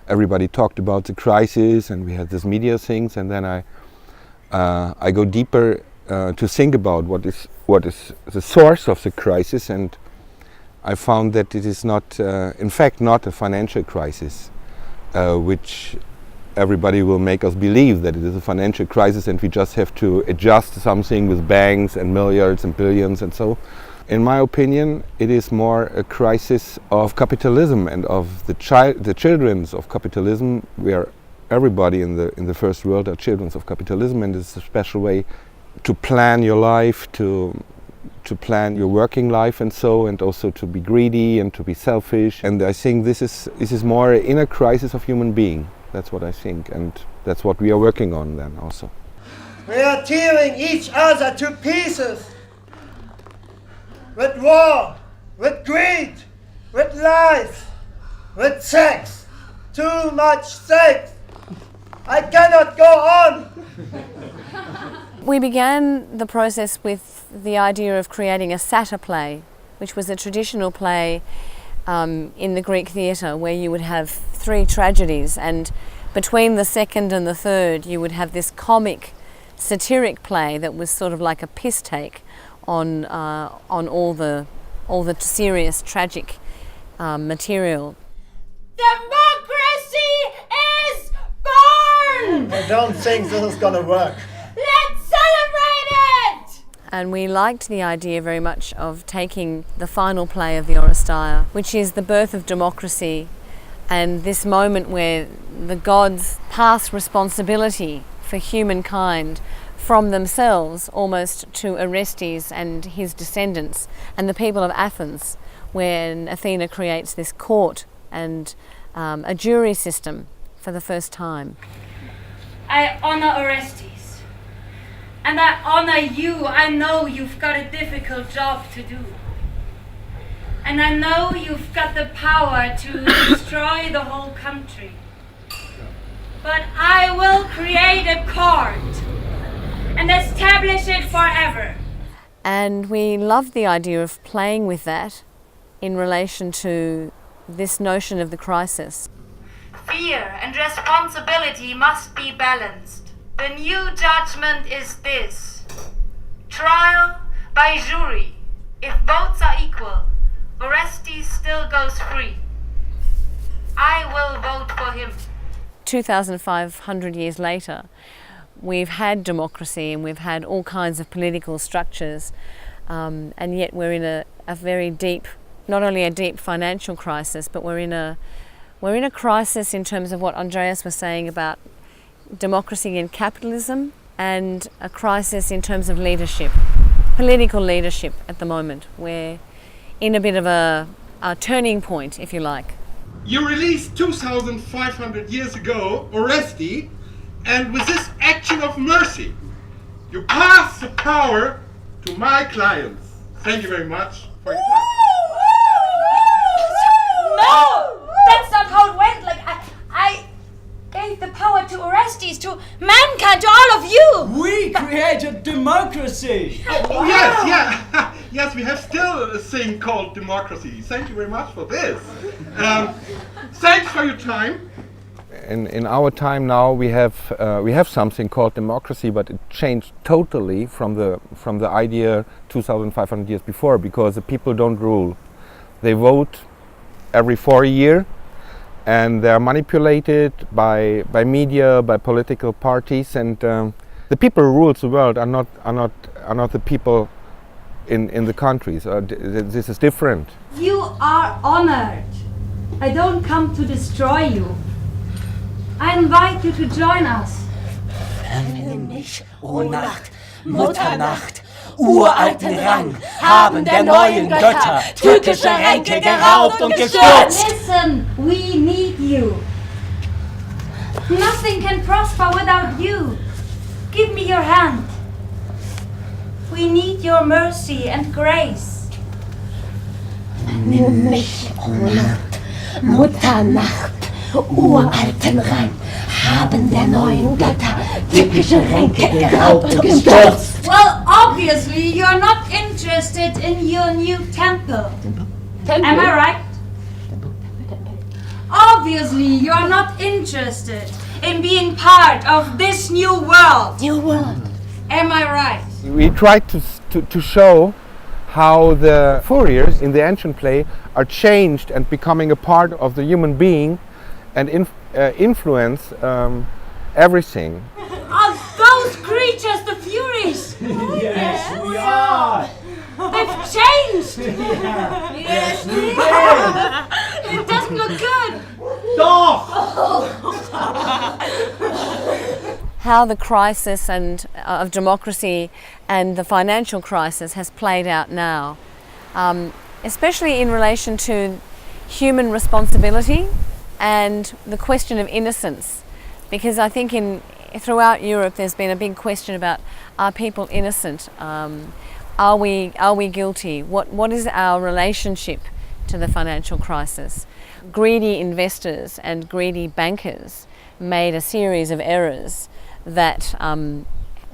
everybody talked about the crisis, and we had this media things, and then I go deeper to think about what is the source of the crisis, and I found that it is not, in fact, not a financial crisis, which everybody will make us believe that it is a financial crisis and we just have to adjust something with banks and milliards and billions and so. In my opinion, it is more a crisis of capitalism and of the children of capitalism, where everybody in the first world are children of capitalism, and it's a special way to plan your life, to plan your working life and so, and also to be greedy and to be selfish. And I think this is more an inner crisis of human being. That's what I think, and that's what we are working on then also. We are tearing each other to pieces. With war, with greed, with lies, with sex. Too much sex. I cannot go on. We began the process with the idea of creating a satyr play, which was a traditional play in the Greek theatre, where you would have 3 tragedies, and between the second and the third you would have this comic, satiric play that was sort of like a piss take on all the serious, tragic material. Democracy is born! I don't think this is gonna work. Let's celebrate it! And we liked the idea very much of taking the final play of the Oresteia, which is the birth of democracy, and this moment where the gods pass responsibility for humankind from themselves almost to Orestes and his descendants and the people of Athens, when Athena creates this court and a jury system for the first time. I honor Orestes, and I honor you. I know you've got a difficult job to do, and I know you've got the power to destroy the whole country, but I will create a court and establish it forever. And we loved the idea of playing with that in relation to this notion of the crisis. Fear and responsibility must be balanced. The new judgment is this: trial by jury. If votes are equal, Orestes still goes free. I will vote for him. 2,500 years later, we've had democracy and we've had all kinds of political structures, and yet we're in a very deep, not only a deep financial crisis, but we're in a crisis in terms of what Andreas was saying about democracy and capitalism, and a crisis in terms of leadership, political leadership at the moment. We're in a bit of a turning point, if you like. You released 2,500 years ago Orestes, and with this action of mercy, you pass the power to my clients. Thank you very much for your time. No! That's not how it went. Like, I gave the power to Orestes, to mankind, to all of you! We created democracy! Oh, yes, yeah. Yes, we have still a thing called democracy. Thank you very much for this. Thanks for your time. In our time now, we have something called democracy, but it changed totally from the idea 2,500 years before, because the people don't rule. They vote every 4 years, and they are manipulated by media, by political parties, and the people who rule the world are not the people in the countries. This is different. You are honored. I don't come to destroy you. I invite you to join us. Vernimm mich, o Nacht, Mutternacht, uralten Rang, haben der neuen Götter türkische Ränke geraubt und gestürzt. Listen, we need you. Nothing can prosper without you. Give me your hand. We need your mercy and grace. Vernimm mich, o Nacht, Mutternacht, uralten Rang, haben der neuen Götter türkische Ränke geraubt und gestürzt. Well, obviously you're not interested in your new temple. Am I right? Obviously, you are not interested in being part of this new world. New world. Am I right? We tried to show how the Fouriers in the ancient play are changed and becoming a part of the human being and influence everything. Are those creatures the Furies? Yes, we are. They've changed. Yes, we did. It doesn't look good. Doch. How the crisis of democracy and the financial crisis has played out now, especially in relation to human responsibility and the question of innocence, because I think throughout Europe there's been a big question about, are people innocent? Are we guilty? What is our relationship to the financial crisis? Greedy investors and greedy bankers made a series of errors that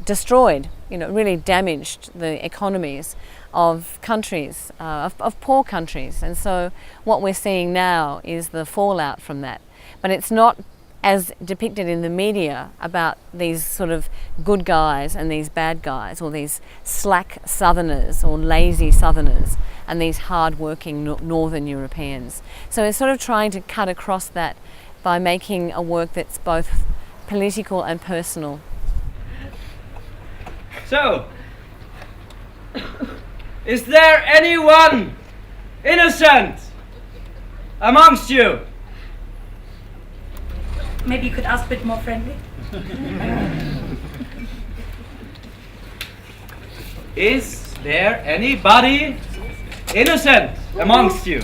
destroyed, really damaged the economies of countries, of poor countries. And so what we're seeing now is the fallout from that. But it's not as depicted in the media about these sort of good guys and these bad guys, or these slack southerners or lazy southerners and these hard-working northern Europeans. So we're sort of trying to cut across that by making a work that's both political and personal. So, is there anyone innocent amongst you? Maybe you could ask a bit more friendly. Is there anybody innocent amongst you?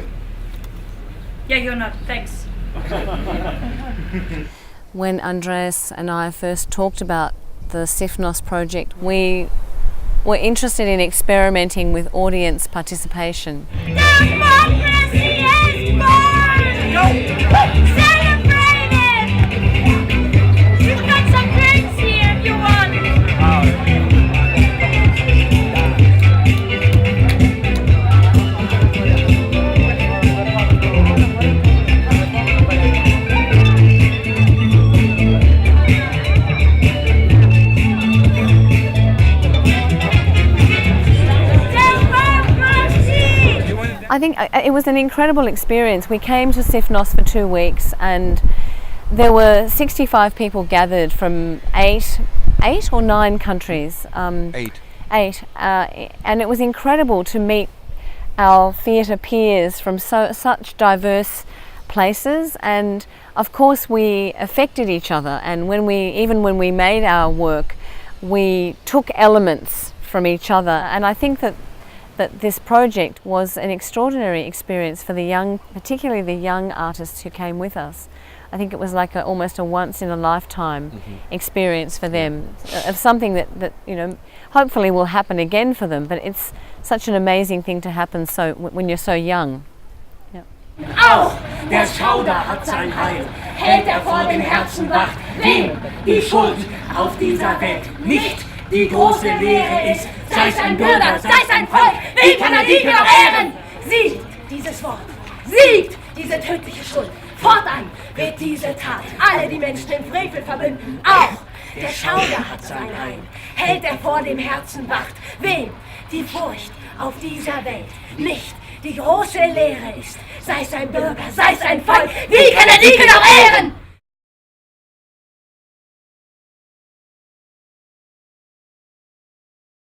Yeah, you're not. Thanks. When Andreas and I first talked about the Sifnos project, we were interested in experimenting with audience participation. Democracy is born! Celebrate it! You've got some drinks here if you want. I think it was an incredible experience. We came to Sifnos for 2 weeks and there were 65 people gathered from eight or nine countries. Eight. And it was incredible to meet our theatre peers from such diverse places, and of course we affected each other, and even when we made our work, we took elements from each other. And I think that this project was an extraordinary experience for the young, particularly the young artists who came with us. I think it was like almost a once-in-a-lifetime experience for them, of something that hopefully will happen again for them. But it's such an amazing thing to happen when you're so young. Yeah. Auch der Schauder hat sein Heil, hält vor dem Herzen wacht. Wem die Schuld auf dieser Welt nicht die große Lehre ist, sei es ein Bürger, sei es ein Volk, wie kann die noch ehren? Siegt dieses Wort, siegt diese tödliche Schuld. Fortan wird diese Tat alle die Menschen im Frevel verbünden. Auch der Schauder hat sein Heil, hält vor dem Herzen wacht. Wem die Furcht auf dieser Welt nicht die große Lehre ist, sei es ein Bürger, sei es ein Volk, wie kann die noch ehren?